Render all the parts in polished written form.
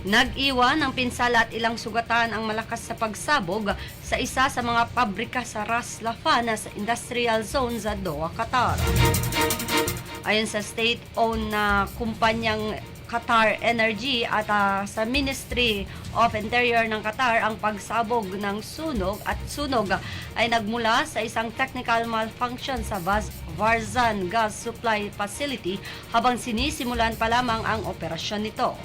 Nag-iwan ng pinsala at ilang sugatan ang malakas sa pagsabog sa isa sa mga pabrika sa Ras Laffan sa industrial zone sa Doha, Qatar. Ayon sa state-owned na kumpanyang Qatar Energy at sa Ministry of Interior ng Qatar, ang pagsabog ng sunog ay nagmula sa isang technical malfunction sa Varzan Gas Supply Facility habang sinisimulan pa lamang ang operasyon nito.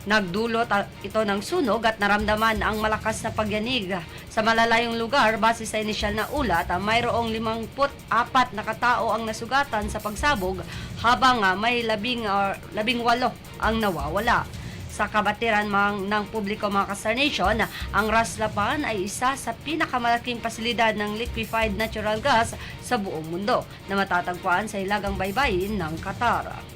Nagdulot ito ng sunog at naramdaman ang malakas na pagyanig sa malalayong lugar. Base sa inisyal na ulat, mayroong 54 na katao ang nasugatan sa pagsabog habang may 18 ang nawawala. Sa kabatiran ng publiko, mga ka-Star-Nation, ang Ras Laffan ay isa sa pinakamalaking pasilidad ng liquefied natural gas sa buong mundo na matatagpuan sa hilagang baybayin ng Qatar.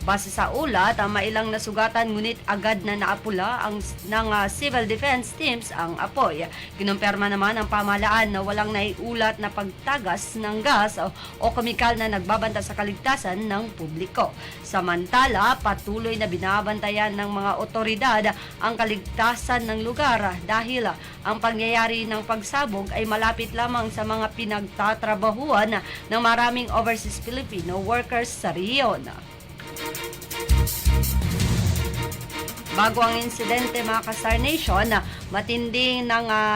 Base sa ulat, mailang nasugatan ngunit agad na naapula ng civil defense teams ang apoy. Kinumpirma naman ang pamahalaan na walang naiulat na pagtagas ng gas o kemikal na nagbabanta sa kaligtasan ng publiko. Samantala, patuloy na binabantayan ng mga otoridad ang kaligtasan ng lugar dahil ang pangyayari ng pagsabog ay malapit lamang sa mga pinagtatrabahuan ng maraming overseas Filipino workers sa rehiyon. Bago ang insidente, mga ka-Star-Nation, matinding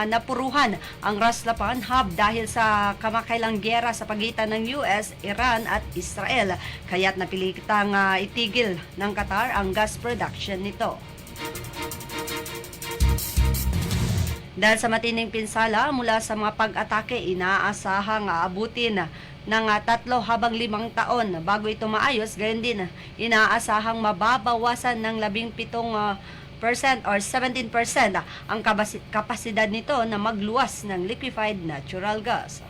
napuruhan ang Ras Laffan hub dahil sa kamakailang giyera sa pagitan ng US, Iran at Israel. Kaya't napilitang itigil ng Qatar ang gas production nito. Dahil sa matinding pinsala mula sa mga pag-atake, inaasahang aabutin ng 3 habang 5 taon bago ito maayos. Gayon din, inaasahang mababawasan ng 17% or 17% ang kapasidad nito na magluwas ng liquefied natural gas.